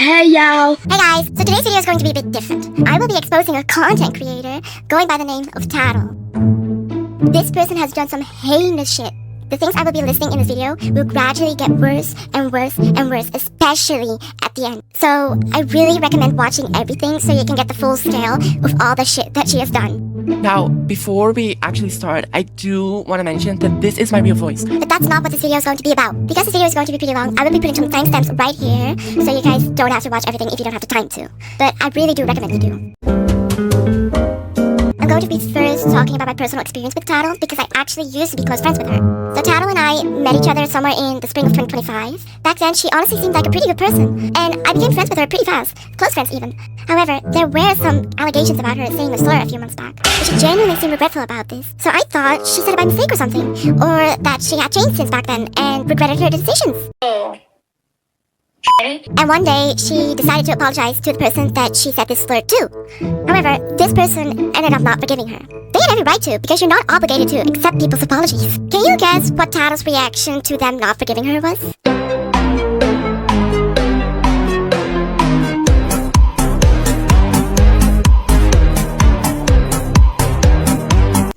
Hey y'all! Hey guys, so today's video is going to be a bit different. I will be exposing a content creator going by the name of Tattle. This person has done some heinous shit. The things I will be listing in this video will gradually get worse and worse and worse, especially at the end. So I really recommend watching everything so you can get the full scale of all the shit that she has done. Now, before we actually start, I do want to mention that this is my real voice. But that's not what this video is going to be about. Because this video is going to be pretty long, I will be putting some timestamps right here so you guys don't have to watch everything if you don't have the time to. But I really do recommend you do. I'm going to be first talking about my personal experience with Tattle because I actually used to be close friends with her. So Tattle and I met each other somewhere in the spring of 2025. Back then, she honestly seemed like a pretty good person, and I became friends with her pretty fast, close friends even. However, there were some allegations about her saying a slur a few months back, but she genuinely seemed regretful about this. So I thought she said it by mistake or something, or that she had changed since back then and regretted her decisions. And one day, she decided to apologize to the person that she said this slur to. However, this person ended up not forgiving her. They had every right to, because you're not obligated to accept people's apologies. Can you guess what Tattle's reaction to them not forgiving her was?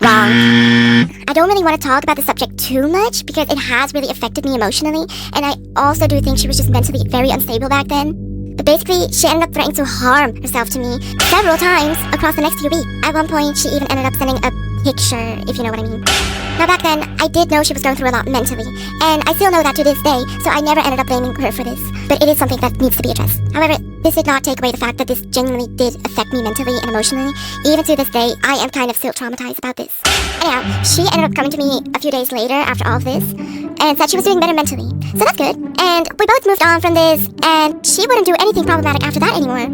Wrong. I don't really want to talk about the subject too much because it has really affected me emotionally, and I also do think she was just mentally very unstable back then. But basically, she ended up threatening to harm herself to me several times across the next few weeks. At one point, she even ended up sending a picture, if you know what I mean. Now back then, I did know she was going through a lot mentally, and I still know that to this day, so I never ended up blaming her for this. But it is something that needs to be addressed. However, this did not take away the fact that this genuinely did affect me mentally and emotionally. Even to this day, I am kind of still traumatized about this. Anyhow, she ended up coming to me a few days later after all of this, and said she was doing better mentally. So that's good. And we both moved on from this, and she wouldn't do anything problematic after that anymore.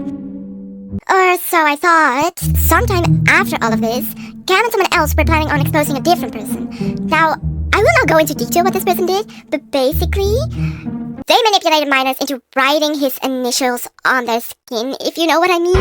Or so I thought. Sometime after all of this, Cam and someone else were planning on exposing a different person. Now, I will not go into detail what this person did, but basically, they manipulated minors into writing his initials on their skin, if you know what I mean.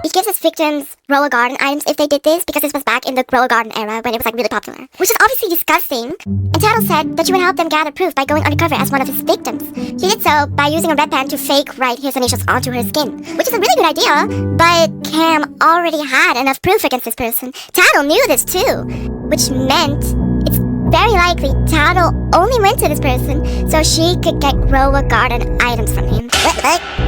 It gives his victims Grow a Garden items if they did this, because this was back in the Grow a Garden era when it was like really popular. Which is obviously disgusting. And Tattle said that she would help them gather proof by going undercover as one of his victims. He did so by using a red pen to fake write his initials onto her skin, which is a really good idea, but Cam already had enough proof against this person. Tattle knew this too, which meant it's very likely Tattle only went to this person so she could get Grow a Garden items from him.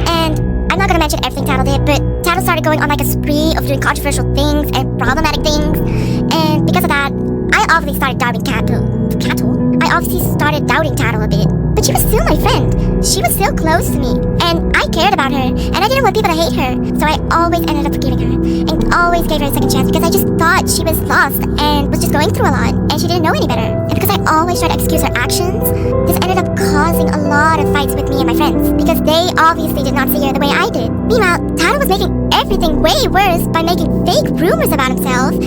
And I'm not gonna mention everything Tattle did, but Tattle started going on like a spree of doing controversial things and problematic things. And because of that, I obviously started doubting Tattle. I obviously started doubting Tattle a bit. But she was still my friend. She was still close to me. And I cared about her. And I didn't want people to hate her. So I always ended up forgiving her. And always gave her a second chance because I just thought she was lost and was just going through a lot. And she didn't know any better. And because I always tried to excuse her actions, this ended up causing a lot of fights with me and my friends. Because they obviously did not see her the way I did. Meanwhile, Tattle was making everything way worse by making fake rumors about himself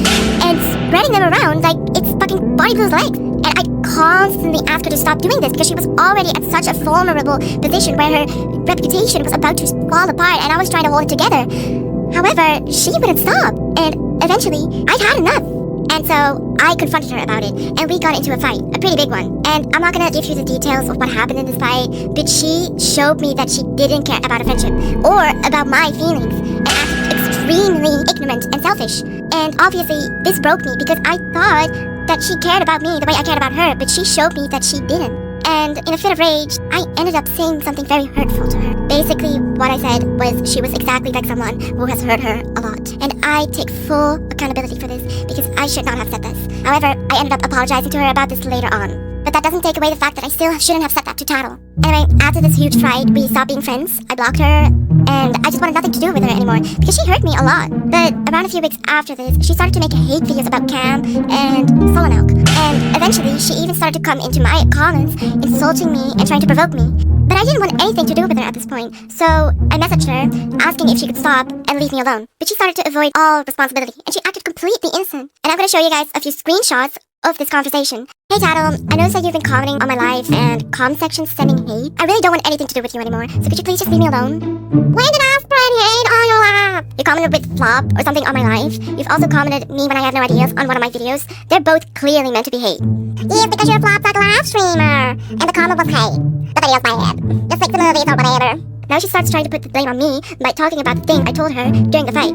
and spreading them around like it's fucking Body Blue's legs. And I constantly asked her to stop doing this because she was already at such a vulnerable position where her reputation was about to fall apart and I was trying to hold it together. However, she wouldn't stop, and eventually, I'd had enough. And so, I confronted her about it, and we got into a fight, a pretty big one. And I'm not gonna give you the details of what happened in this fight, but she showed me that she didn't care about a friendship, or about my feelings, and acted extremely ignorant and selfish. And obviously, this broke me because I thought that she cared about me the way I cared about her, but she showed me that she didn't. And in a fit of rage, I ended up saying something very hurtful to her. Basically, what I said was she was exactly like someone who has hurt her a lot. And I take full accountability for this because I should not have said this. However, I ended up apologizing to her about this later on. But that doesn't take away the fact that I still shouldn't have said that to Tattle. Anyway, after this huge fight, we stopped being friends. I blocked her, and I just wanted nothing to do with her anymore because she hurt me a lot. But around a few weeks after this, she started to make hate videos about Cam and Solomilk. And eventually, she even started to come into my comments, insulting me and trying to provoke me. But I didn't want anything to do with her at this point, so I messaged her, asking if she could stop and leave me alone. But she started to avoid all responsibility, and she acted completely innocent. And I'm going to show you guys a few screenshots of this conversation. Hey Tattle, I noticed that you've been commenting on my life and comment section sending hate. I really don't want anything to do with you anymore, so could you please just leave me alone? When did I spread hate on your life? You commented with flop or something on my life. You've also commented me when I have no ideas on one of my videos. They're both clearly meant to be hate. Yes, because you're a flop like live streamer. And the comment was hate. The video's bad. Just fix the movies or whatever. Now she starts trying to put the blame on me by talking about the thing I told her during the fight.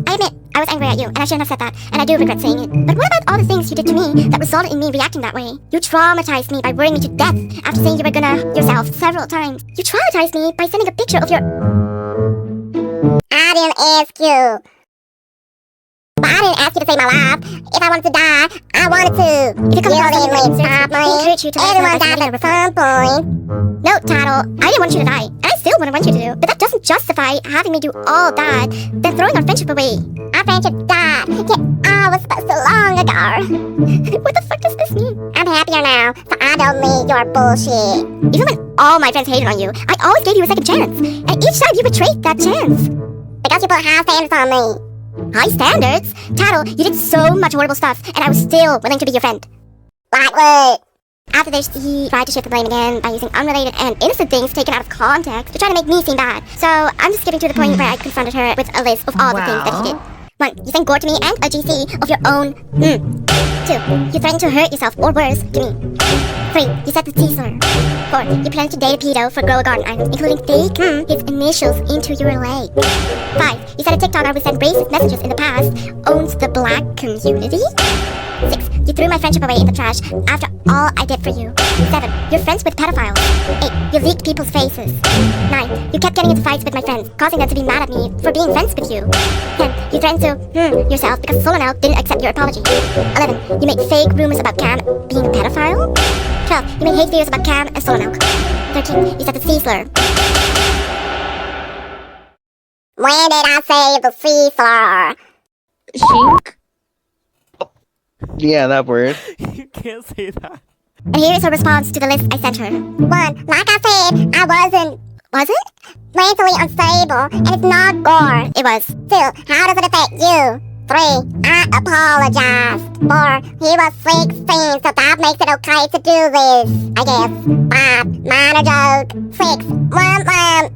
I admit, I was angry at you, and I shouldn't have said that, and I do regret saying it. But what about all the things you did to me that resulted in me reacting that way? You traumatized me by worrying me to death after saying you were gonna yourself several times. You traumatized me by sending a picture of your... I didn't ask you. But I didn't ask you to save my life. If I wanted to die, I wanted to. If you come across didn't something stop I me. encourage you to let us know Everyone by dies submitting a at report. some point. No, Tattle, I didn't want you to die, and I still wouldn't want you to do. But that doesn't justify having me do all that, then throwing our friendship away. Our friendship died. Yeah, I was supposed to long ago. What the fuck does this mean? I'm happier now, so I don't need your bullshit. Even when all my friends hated on you, I always gave you a second chance, and each time you betrayed that chance. Because you put high standards on me. High standards? Tattle, you did so much horrible stuff, and I was still willing to be your friend. Like what? After this, he tried to shift the blame again by using unrelated and innocent things taken out of context to try to make me seem bad. So I'm just skipping to the point where I confronted her with a list of all the things that he did. 1. You sent gore to me and a GC of your own. 2. You threatened to hurt yourself or worse to me. 3. You said the T slur. 4. You planned to date a pedo for grow a garden items, including fake his initials into your leg. 5. You said a TikToker who sent racist messages in the past owns the black community. 6. You threw my friendship away in the trash after all I did for you. 7. You're friends with pedophiles. 8. You leaked people's faces. 9. You kept getting into fights with my friends, causing them to be mad at me for being friends with you. 10. You threatened to yourself because Solonel didn't accept your apology. 11. You made fake rumors about Cam being a pedophile. 12. You made hate videos about Cam and Solonel. 13. You said the C slur. When did I say the C slur? Shink? Yeah, that word. You can't say that. And here is her response to the list I sent her. 1. Like I said, I wasn't mentally unstable, and it's not gore. It was. 2. How does it affect you? 3. I apologize. 4. He was 16, so that makes it okay to do this, I guess. 5. Minor joke. 6.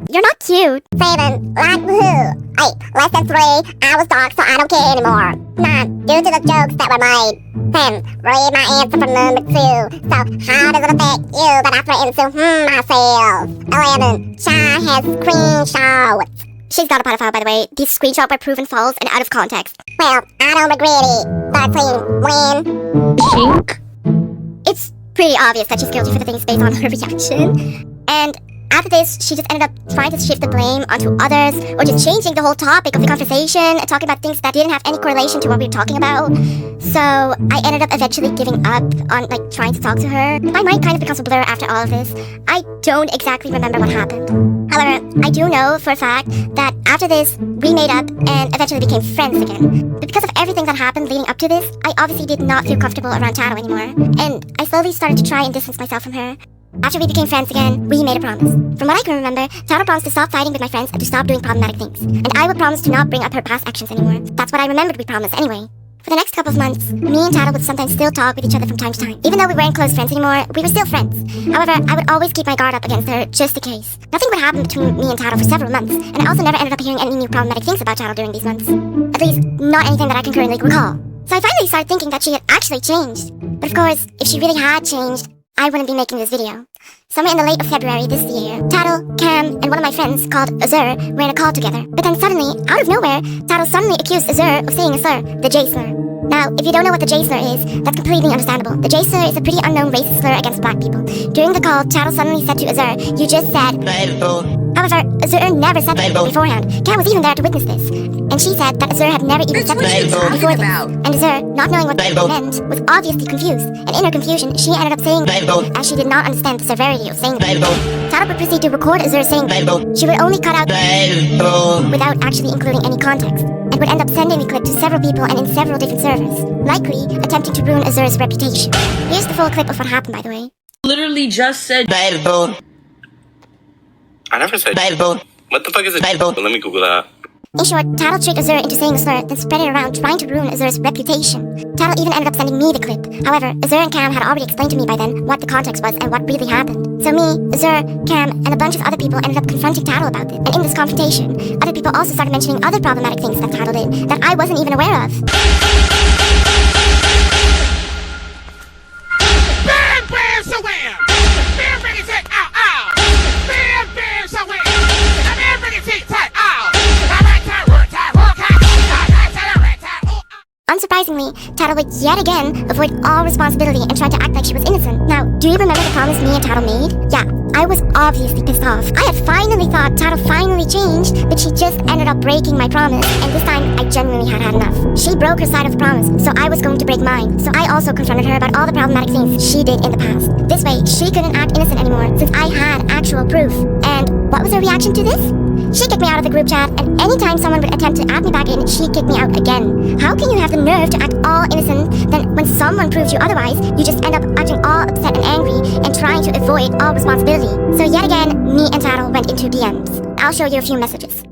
You're not cute. 7. Like who? 8. Less than 3. I was dark, so I don't care anymore. 9. Due to the jokes that were made. 10. Read my answer for number 2. So, how does it affect you that I threatened to myself? 11. Shy has screenshots. She's not a pedophile, by the way. These screenshots were proven false and out of context. Well, I don't regret it. 13. When? Shink? It's pretty obvious that she's guilty for the things based on her reaction. And after this, she just ended up trying to shift the blame onto others, or just changing the whole topic of the conversation and talking about things that didn't have any correlation to what we were talking about. So I ended up eventually giving up on trying to talk to her. My mind kind of becomes a blur after all of this. I don't exactly remember what happened. However, I do know for a fact that after this, we made up and eventually became friends again. But because of everything that happened leading up to this, I obviously did not feel comfortable around Tattle anymore. And I slowly started to try and distance myself from her. After we became friends again, we made a promise. From what I can remember, Tattle promised to stop fighting with my friends and to stop doing problematic things. And I would promise to not bring up her past actions anymore. That's what I remembered we promised anyway. For the next couple of months, me and Tattle would sometimes still talk with each other from time to time. Even though we weren't close friends anymore, we were still friends. However, I would always keep my guard up against her just in case. Nothing would happen between me and Tattle for several months, and I also never ended up hearing any new problematic things about Tattle during these months. At least, not anything that I can currently recall. So I finally started thinking that she had actually changed. But of course, if she really had changed, I wouldn't be making this video. Somewhere in the late of February this year, Tattle, Cam, and one of my friends called Azur were in a call together. But then suddenly, out of nowhere, Tattle suddenly accused Azur of saying a slur, the J slur. Now, if you don't know what the J slur is, that's completely understandable. The J slur is a pretty unknown racist slur against black people. During the call, Tattle suddenly said to Azur, "You just said..." However, Azur never said that beforehand. Cam was even there to witness this. And she said that Azur had never even said this before this. And Azur, not knowing what that meant, was obviously confused. And in her confusion, she ended up saying as she did not understand the severity of saying it. Tattle would proceed to record Azur saying she would only cut out without actually including any context, and would end up sending the clip to several people and in several different servers, likely attempting to ruin Azur's reputation. Here's the full clip of what happened, by the way. Literally just said I never said What the fuck is it? Let me Google that. In short, Tattle tricked Azur into saying a slur, then spread it around, trying to ruin Azur's reputation. Tattle even ended up sending me the clip. However, Azur and Cam had already explained to me by then what the context was and what really happened. So me, Azur, Cam, and a bunch of other people ended up confronting Tattle about it. And in this confrontation, other people also started mentioning other problematic things that Tattle did that I wasn't even aware of. Bam, bam, so wham! Bam, bam, say, ow, ow! Bam, bam, so wham! Unsurprisingly, Tattle would yet again avoid all responsibility and try to act like she was innocent. Now, do you remember the promise me and Tattle made? Yeah, I was obviously pissed off. I had finally thought Tattle finally changed, but she just ended up breaking my promise, and this time I genuinely had enough. She broke her side of the promise, so I was going to break mine. So I also confronted her about all the problematic things she did in the past. This way, she couldn't act innocent anymore, since I had actual proof. And what was her reaction to this? She kicked me out of the group chat, and anytime someone would attempt to add me back in, she'd kick me out again. How can you have the nerve to act all innocent, then when someone proves you otherwise, you just end up acting all upset and angry and trying to avoid all responsibility? So yet again, me and Tattle went into DMs. I'll show you a few messages.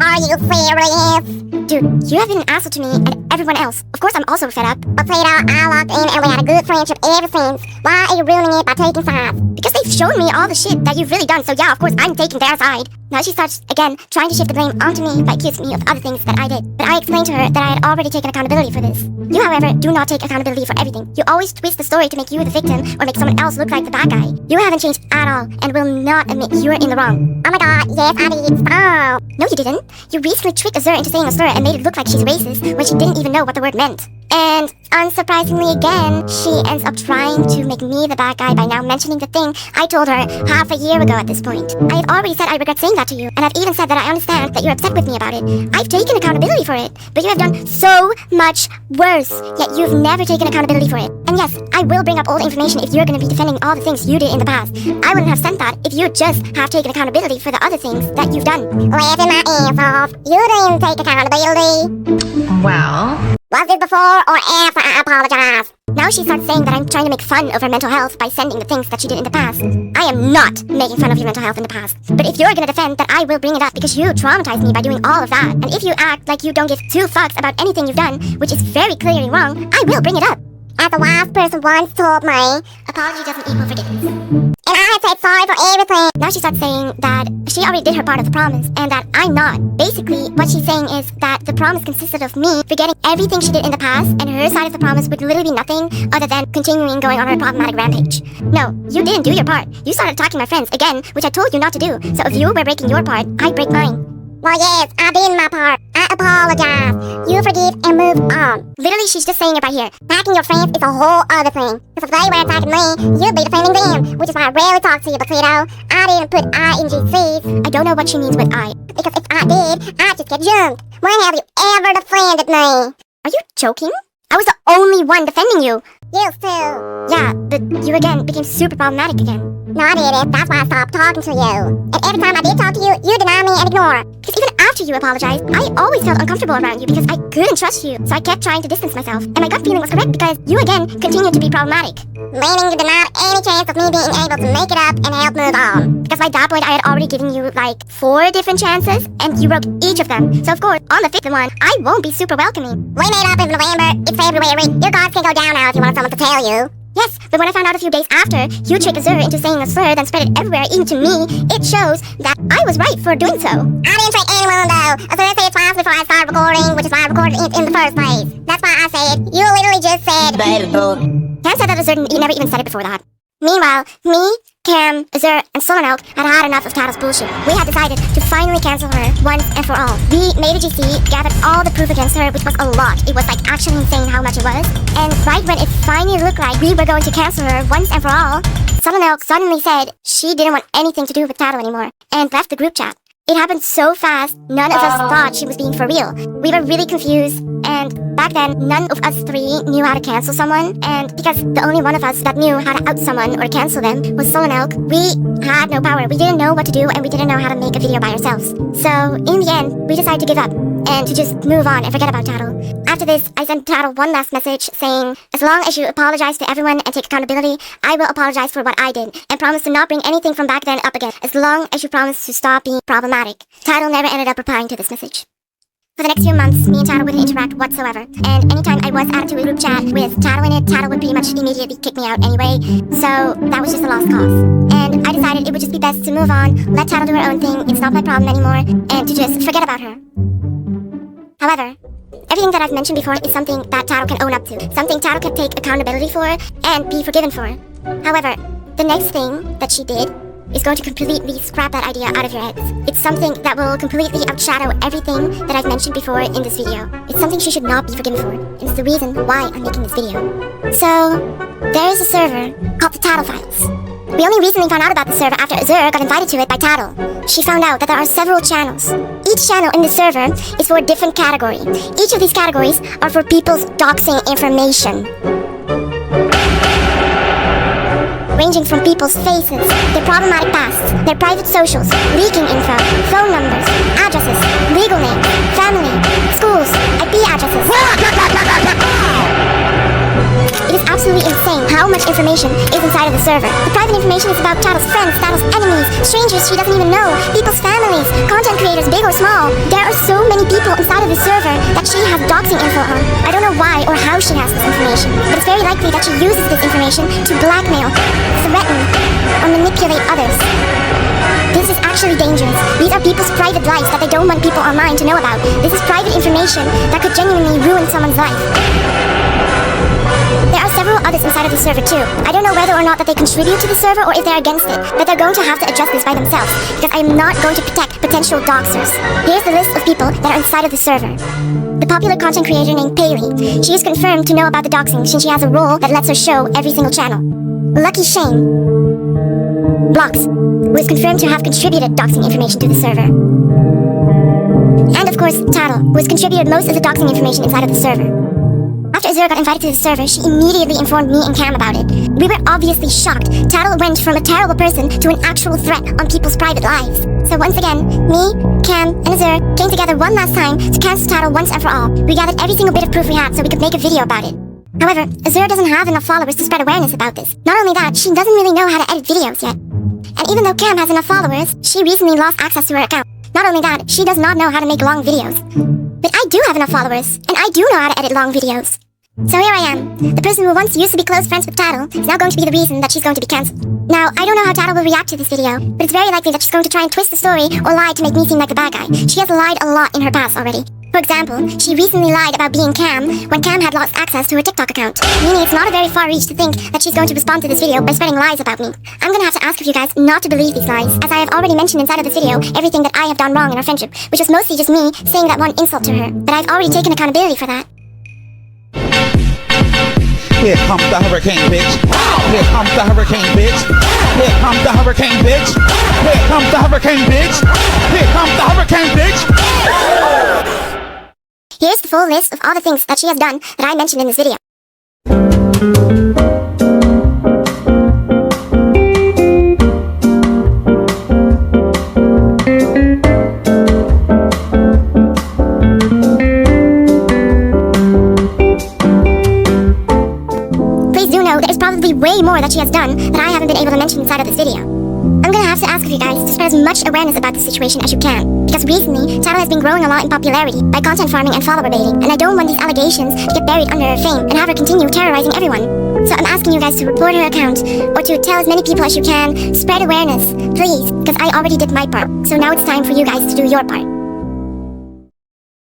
Are you serious? Dude, you have been an asshole to me and everyone else. Of course I'm also fed up. But Peter, I locked in and we had a good friendship ever since. Why are you ruining it by taking sides? Because they've shown me all the shit that you've really done, so yeah, of course I'm taking their side. Now she starts, again, trying to shift the blame onto me by accusing me of other things that I did. But I explained to her that I had already taken accountability for this. You, however, do not take accountability for everything. You always twist the story to make you the victim or make someone else look like the bad guy. You haven't changed at all and will not admit you're in the wrong. Oh my god, yes I did. Stop. No, you didn't. You recently tricked Azur into saying a slur and made it look like she's racist when she didn't even know what the word meant. And unsurprisingly again, she ends up trying to make me the bad guy by now mentioning the thing I told her half a year ago at this point. I have already said I regret saying that to you, and I've even said that I understand that you're upset with me about it. I've taken accountability for it, but you have done so much worse, yet you've never taken accountability for it. And yes, I will bring up old information if you're going to be defending all the things you did in the past. I wouldn't have sent that if you just have taken accountability for the other things that you've done. Laughing my ass off. You didn't take accountability. Well, Was it before or after I apologize? Now she starts saying that I'm trying to make fun of her mental health by sending the things that she did in the past. I am not making fun of your mental health in the past. But if you're gonna defend, then I will bring it up because you traumatized me by doing all of that. And if you act like you don't give two fucks about anything you've done, which is very clearly wrong, I will bring it up. As a wise person once told me, Apology doesn't equal forgiveness. and I said sorry for everything. Now she starts saying that she already did her part of the promise and that I'm not. Basically, what she's saying is that the promise consisted of me forgetting everything she did in the past, and her side of the promise would literally be nothing other than continuing going on her problematic rampage. No, you didn't do your part. You started attacking my friends again, which I told you not to do. So if you were breaking your part, I'd break mine. Well, yes, I did my part. I apologize. You forgive and move on. Literally, she's just saying it right here. Attacking your friends is a whole other thing. Because if they were attacking me, you'd be defending them, which is why I rarely talk to you, Potato. I didn't put INGCs. I don't know what she means with I. Because if I did, I'd just get jumped. When have you ever defended me? Are you joking? I was the only one defending you. Used to. Yeah, but you again became super problematic again. No, I didn't. That's why I stopped talking to you. And every time I did talk to you, you deny me and ignore. Because even after you apologized, I always felt uncomfortable around you because I couldn't trust you. So I kept trying to distance myself. And my gut feeling was correct because you again continued to be problematic. Meaning you denied any chance of me being able to make it up and help move on. Because by that point, I had already given you like 4 different chances, and you broke each of them. So of course, on the 5th one, I won't be super welcoming. We made up in November. It's February. Your guards can go down now if you want someone to tell you. Yes, but when I found out a few days after, you tricked Azur into saying a slur, then spread it everywhere, even to me, it shows that I was right for doing so. I didn't trick anyone though. Azur said it twice before I started recording, which is why I recorded it in the first place. That's why I said, you literally just said, Cam said that Azur never even said it before that. Meanwhile, me, Cam, Azur, and Solonelk had enough of Tattle's bullshit. We had decided to finally cancel her once and for all. We made a GC, gathered all the proof against her, which was a lot. It was like actually insane how much it was. And right when it finally looked like we were going to cancel her once and for all, Solonelk suddenly said she didn't want anything to do with Tattle anymore and left the group chat. It happened so fast, none of us thought she was being for real. We were really confused, and back then, none of us 3 knew how to cancel someone, and because the only one of us that knew how to out someone or cancel them was Solonelk, we had no power. We didn't know what to do, and we didn't know how to make a video by ourselves. So, in the end, we decided to give up, and to just move on and forget about Tattle. After this, I sent Tattle one last message saying, as long as you apologize to everyone and take accountability, I will apologize for what I did, and promise to not bring anything from back then up again, as long as you promise to stop being problematic. Tattle never ended up replying to this message. For the next few months, me and Tattle wouldn't interact whatsoever, and anytime I was added to a group chat with Tattle in it, Tattle would pretty much immediately kick me out anyway, so that was just a lost cause. And I decided it would just be best to move on, let Tattle do her own thing, it's not my problem anymore, and to just forget about her. However, everything that I've mentioned before is something that Tattle can own up to, something Tattle can take accountability for and be forgiven for. However, the next thing that she did is going to completely scrap that idea out of your heads. It's something that will completely outshadow everything that I've mentioned before in this video. It's something she should not be forgiven for, and it's the reason why I'm making this video. So, there is a server called the Tattle Files. We only recently found out about the server after Azur got invited to it by Tattle. She found out that there are several channels. Each channel in the server is for a different category. Each of these categories are for people's doxing information. Ranging from people's faces, their problematic pasts, their private socials, leaking info, phone numbers, addresses, legal names, family, schools, IP addresses. It is absolutely insane how much information is inside of the server. The private information is about Tattle's friends, Tattle's enemies, strangers she doesn't even know, people's families, content creators big or small. There are so many people inside of the server that she has doxing info on. I don't know why or how she has this information, but it's very likely that she uses this information to blackmail, threaten, or manipulate others. This is actually dangerous. These are people's private lives that they don't want people online to know about. This is private information that could genuinely ruin someone's life. There are several others inside of the server too. I don't know whether or not that they contribute to the server or if they're against it, but they're going to have to adjust this by themselves, because I am not going to protect potential doxers. Here's the list of people that are inside of the server. The popular content creator named Paley. She is confirmed to know about the doxing since she has a role that lets her show every single channel. Lucky Shane. Blocks, who is confirmed to have contributed doxing information to the server. And of course, Tattle, who has contributed most of the doxing information inside of the server. After Azur got invited to the server, she immediately informed me and Cam about it. We were obviously shocked. Tattle went from a terrible person to an actual threat on people's private lives. So once again, me, Cam, and Azur came together one last time to cancel Tattle once and for all. We gathered every single bit of proof we had so we could make a video about it. However, Azur doesn't have enough followers to spread awareness about this. Not only that, she doesn't really know how to edit videos yet. And even though Cam has enough followers, she recently lost access to her account. Not only that, she does not know how to make long videos. But I do have enough followers, and I do know how to edit long videos. So here I am. The person who once used to be close friends with Tattle is now going to be the reason that she's going to be cancelled. Now, I don't know how Tattle will react to this video, but it's very likely that she's going to try and twist the story or lie to make me seem like the bad guy. She has lied a lot in her past already. For example, she recently lied about being Cam when Cam had lost access to her TikTok account, meaning it's not a very far reach to think that she's going to respond to this video by spreading lies about me. I'm gonna have to ask of you guys not to believe these lies, as I have already mentioned inside of this video everything that I have done wrong in our friendship, which was mostly just me saying that one insult to her, but I've already taken accountability for that. Here comes the hurricane, bitch. Here comes the hurricane, bitch. Here comes the hurricane, bitch. Here comes the hurricane, bitch. Here comes the hurricane, bitch. Here's the full list of all the things that she has done that I mentioned in this video. Please do know there is probably way more that she has done that I haven't been able to mention inside of this video. I'm gonna have to ask of you guys to spread as much awareness about this situation as you can, because recently, Tattle has been growing a lot in popularity by content farming and follower baiting, and I don't want these allegations to get buried under her fame and have her continue terrorizing everyone. So I'm asking you guys to report her account, or to tell as many people as you can, spread awareness, please, because I already did my part. So now it's time for you guys to do your part.